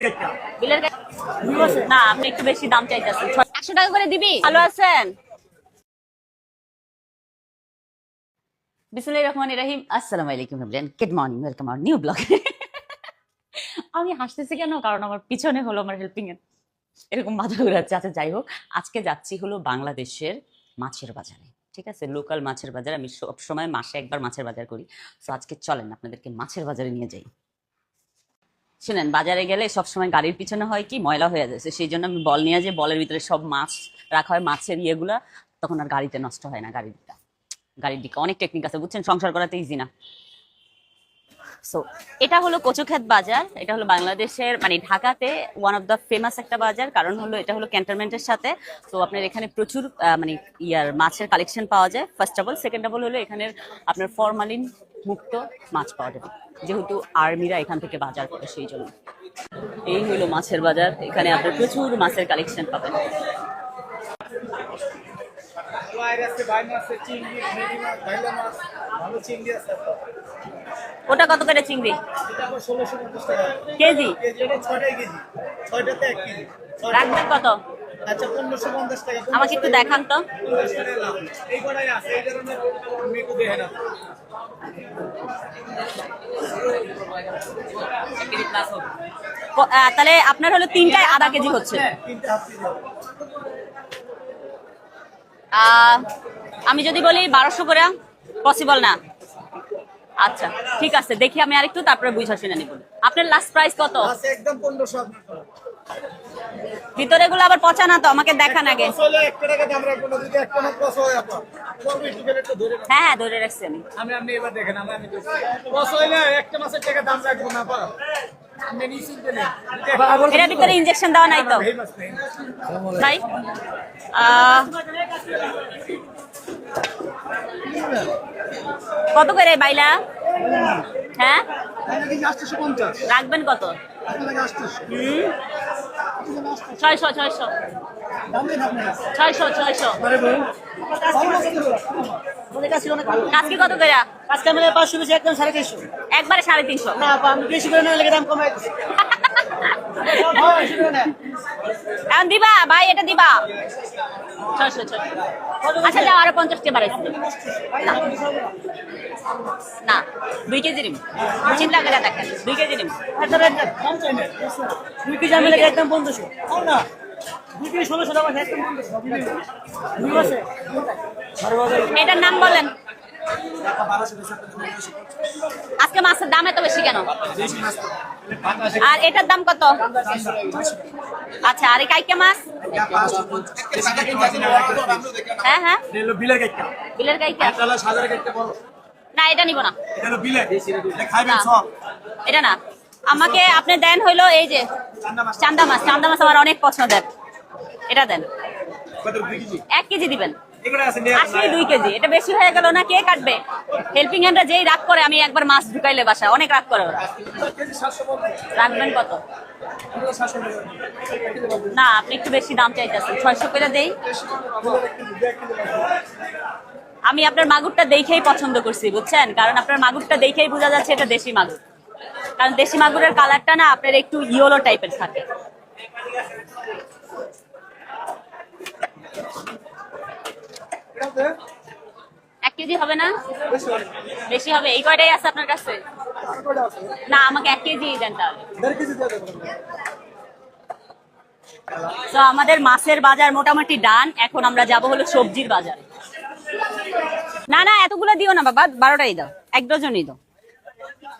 বিলের না, আপনি একটু বেশি দাম চাইতেছেন। 100 টাকা করে দিবি? ভালো আছেন? বিসমিল্লাহির রহমানির রহিম। আসসালামু আলাইকুম everyone, good morning, welcome our new blog. আমি হাসতেছি কেন? কারণ আমার পিছনে হলো আমার হেল্পিং এর এরকম মাথা ঘুরাচ্ছে। আচ্ছা যাই হোক, আজকে যাচ্ছি হলো বাংলাদেশের মাছের বাজারে। ঠিক আছে, লোকাল মাছের বাজার। আমি সব সময় মাসে একবার মাছের বাজার করি। তো আজকে চলেন আপনাদেরকে মাছের বাজারে নিয়ে যাই। শুনেন, বাজারে গেলে সবসময় গাড়ির পিছনে হয় কি ময়লা হয়ে যাচ্ছে, সেই জন্য আমি বল নিয়ে যাই। বলের ভিতরে সব মাছ রাখা হয়, মাছের ইয়েগুলা, তখন আর গাড়িতে নষ্ট হয় না। গাড়ির দিকে অনেক টেকনিক আছে, বুঝছেন, সংসার করাতে ইজি না। সো এটা হলো কচুক্ষেত বাজার। এটা হলো বাংলাদেশের মানে ঢাকাতে ওয়ান অফ দ্য ফেমাস একটা বাজার, কারণ হলো এটা হলো ক্যান্টনমেন্টের সাথে। তো আপনার এখানে প্রচুর মানে মাছের কালেকশন পাওয়া যায়, first of all. Second of all হলো এখানের আপনার ফরমালিন মুক্ত মাছ পাওয়া যাবে, যেহেতু আর্মিরা এখান থেকে বাজার করে, সেই জন্য। এই হলো মাছের বাজার, এখানে আপনার প্রচুর মাছের কালেকশন পাবেন। ওটা কত করে চিংড়ি? কেজি? রাখবেন কত? আমাকে একটু দেখান তো। তাহলে আপনার হলো তিনটায় আধা কেজি হচ্ছে। আমি যদি বলি 1200 করে, পসিবল না? আচ্ছা ঠিক আছে, দেখি আমি আরেকটু, তারপরে বুঝা শুনে নিব। আপনার লাস্ট প্রাইস কত? একদম 1500। ভিতরে গুলো আবার পচা না তো? আমাকে দেখান আগে। হ্যাঁ হ্যাঁ, ধরে রাখছি আমি। আপনি এবার দেখেন, একটা মাসের টাকা দাম রাখবো না। এটার ভিতরে ইনজেকশন দেওয়া নাই তো ভাই? কত করে বাইলা? হ্যাঁ, রাখবেন কত? 600 600 আজকে কত করে? আজকে মানে 500 বেশি, একদম 350। একবারে 350? না আমি বেশি করে না, দাম কমাই দিচ্ছি। এখন দিবা ভাই, এটা দিবা 600। আচ্ছা যাও, আরো 50 টাকা বাড়াইছি। না 2 কেজি নিম, চিন্তা করে দেখেন, 2 কেজি নিম। দাম চাই না, 2 কেজি আমি লাগে একদম 1500। না 2 কেজি 1600 টাকা, একদম 1500। এটার নাম বলেন। আজকে মাছের দাম এত বেশি কেন? আর এটার দাম কত? আচ্ছা, আর এই কাইকা মাছ? হ্যাঁ হ্যাঁ, বিলের কাইকা। না এটা নিব না, এটা না। আমাকে আপনি দেন হইলো এই যে চান্দা মাছ। চান্দা মাছ আমার অনেক পছন্দের, এটা দেন। 1 কেজি দিবেন। আসলে 2 কেজি, এটা বেশি হয়ে গেল না? কে কাটবে? হেল্পিং হ্যান্ডরা যেই রাগ করে, আমি একবার মাছ ঢুকাইলে বাসায় অনেক রাগ করে ওরা। রাখবেন কত? না, আপনি একটু বেশি দাম চাইতেছেন। 600 করে দেই। আমি আপনার মাগুরটা দেখেই পছন্দ করছি, বুঝছেন, কারণ আপনার মাগুরটা দেখেই বোঝা যাচ্ছে এটা দেশি মাগুর। কারণ দেশি মাগুরের কালারটা না আপনার একটু ইয়েলো টাইপের থাকে। এক কেজি হবে না? বেশি হবে? এই কয়টাই আছে আপনার কাছে? না, আমাকে 1 কেজি দেন তাহলে। তো আমাদের মাছের বাজার মোটামুটি ডান। এখন আমরা যাব হলো সবজির বাজারে। না না, এতগুলো দিও না বাবা, 12টাই দাও, 1 ডজনই দাও।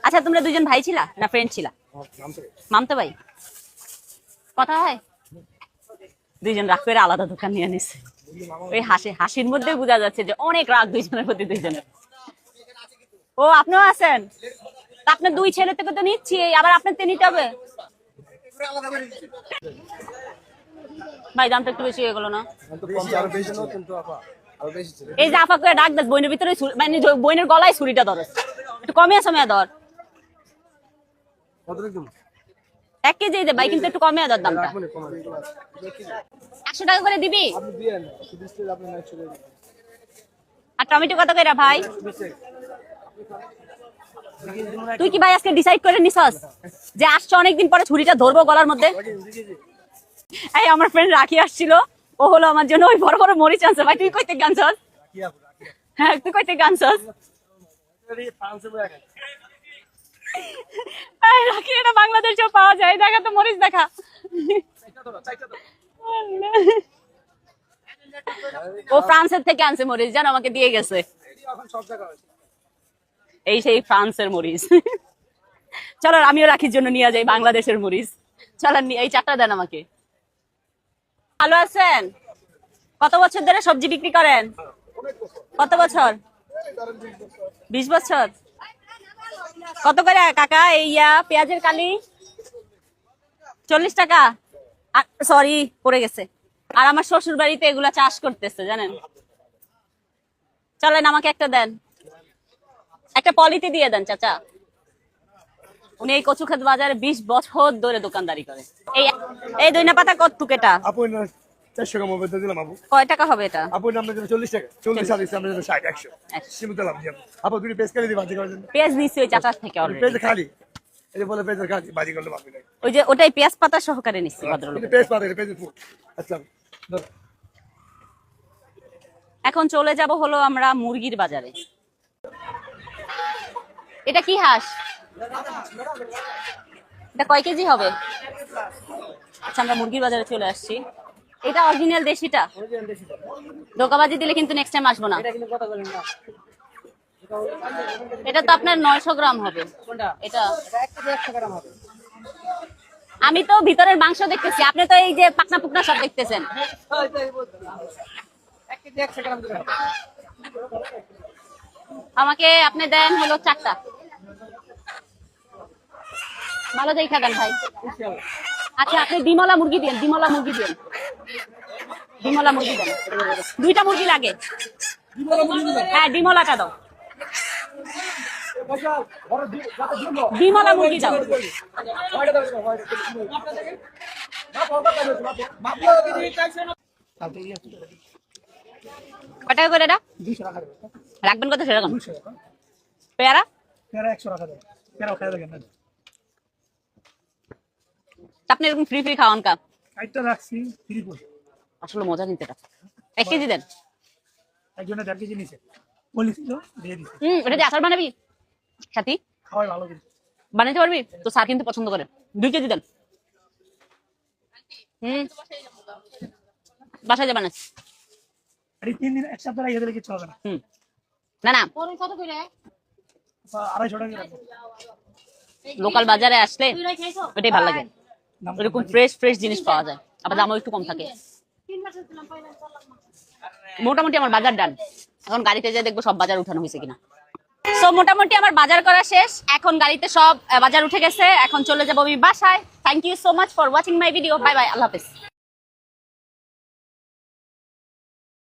আচ্ছা, তোমরা দুজন ভাই ছিলা না ফ্রেন্ড ছিলা? মামতো ভাই। কথা হয়? দুইজন রাগ করে আলাদা দোকান নিয়ে নিছে। ওই হাসির মধ্যে বোঝা যাচ্ছে যে অনেক রাগ দুইজনের প্রতি দুইজনের। ও আপনিও আছেন? আপনার 2 ছেলে থেকে তো নিচ্ছি, আবার আপনার তে নিতে হবে। ভাই দামটা একটু বেশি হয়ে গেল না? এই যে আপা করে ডাক দেস, বইনের ভিতরে মানে বইনের গলায় ছুরিটা ধরে, একটু কমে আছে মেয়া ধর। 1 কেজি দে ভাই, কিন্তু একটু কমে ধর দামটা। 100 টাকা করে দিবি? আর টমেটো কত করে ভাই? তুই কি ভাই আজকে ডিসাইড করে নিছস যে আসছে অনেকদিন পরে ছুরিটা ধরবো গলার মধ্যে? এই আমার ফ্রেন্ড রাখি আসছিল, ও হলো আমার জন্য ওই বড় বড় মরিচ আনছে। ভাই তুই কইতে গানছস? হ্যাঁ তুই কইতে গানছস? এই রাখি এটা বাংলাদেশেও পাওয়া যায়, দেখা তো মরিচ দেখা। ও ফ্রান্সের থেকে আনছে মরিচ, জানো আমাকে দিয়ে গেছে। এই সেই ফ্রান্সের মরিচ। চলো আমিও রাখির জন্য নিয়ে যাই বাংলাদেশের মরিচ। চলেন এই 4টা দেন আমাকে। ভালো আছেন? কত বছর ধরে সবজি বিক্রি করেন? কত বছর? 20 বছর। কত করে কাকা এই পেঁয়াজের কালি? 40 টাকা। সরি পড়ে গেছে। আর আমার শ্বশুর বাড়িতে এগুলা চাষ করতেছে জানেন। চলেন আমাকে একটা দেন, একটা পলিতে দিয়ে দেন চাচা। উনি এই কচুক্ষেত বাজারে 20 বছর ধরে দোকানদারি করে। এই দইনা পাতা কত টুকেটা? আপু 400 গ্রাম হবে দিলাম আপু। কয় টাকা হবে এটা? আপু আমরা 40 টাকা 40 আর আমরা 60 100 সীমিত লাভ দিলাম। আপু দুটো পেজ করে দিবা ভাজি করেন। পেঁয়াজ নিছি ওই চাচার থেকে অলরেডি। পেজ খালি এই যে বলে পেজ খালি ভাজি করলে ভাবি না। ওই যে ওটাই পেঁয়াজ পাতা সহকারে নিছি ভদ্রলোক। পেজ পাতা পেজ ফুল। আচ্ছা ধর। এখন চলে যাব হলো আমরা মুরগির বাজারে। এটা কি হাঁস? এটা কয় কেজি হবে? আচ্ছা আমরা মুরগির বাজারে চলে আসছি। এটা অরিজিনাল দেশিটা? ধোকাবাজি দিলে কিন্তু নেক্সট টাইম আসবো না। এটা তো আপনার 900 গ্রাম হবে। এটা আমি তো ভিতরের মাংস দেখতেছি, আপনি তো এই যে পাকনা পুকনা সব দেখতেছেন। আমাকে আপনি দেন হলো 4টা। ভালো দেখা দেন ভাই। আচ্ছা আপনি ডিমলা মুরগি দেন, ডিমলা মুরগি দেন, ডিমলা মুরগি দেন। 2টা মুরগি লাগে। হ্যাঁ ডিমলাটা দাও, ডিমলা মুরগি দাও। কত টাকা করে এটা? 200 টাকা রাখবেন কত সেটা? 200 টাকা। পেয়ারা? পেয়ারা 100 টাকা দেন। পেয়ারা খাওয়া দেখেন না। আপনি এরকম ফ্রি ফ্রি খাওয়ান কা? কাইটটা রাখছি 3 ফুট। আসলে মজা নিতে এটা। 1 কেজি দেন। একজনের 1.5 কেজি নিছে। বলেছিল দিয়ে দিছি। এটা দিয়ে আচার বানাবি সাথী? খাওয়াই ভালো করে। বানাইতে পারবি তো? স্যার কিন্তু পছন্দ করে। 2 কেজি দেন। বাসায় যাবেন? আরে 3 দিন এক সপ্তাহ লাগিয়ে দিলে কিছু হবে না। না না কত করে? 250 টাকা রাখবো। লোকাল বাজারে আসলে ওটাই ভালো লাগে, এরকম ফ্রেশ ফ্রেশ জিনিস পাওয়া যায়, আবার দামও একটু কম থাকে। মোটামুটি আমার বাজার ডান। এখন গাড়িতে যেয়ে দেখবো সব বাজার উঠানো হয়েছে কিনা। সো মোটামুটি আমার বাজার করা শেষ। এখন গাড়িতে সব বাজার উঠে গেছে। এখন চলে যাবো আমি বাসায়। Thank you so much for watching my video. Bye bye, আল্লাহ হাফেজ।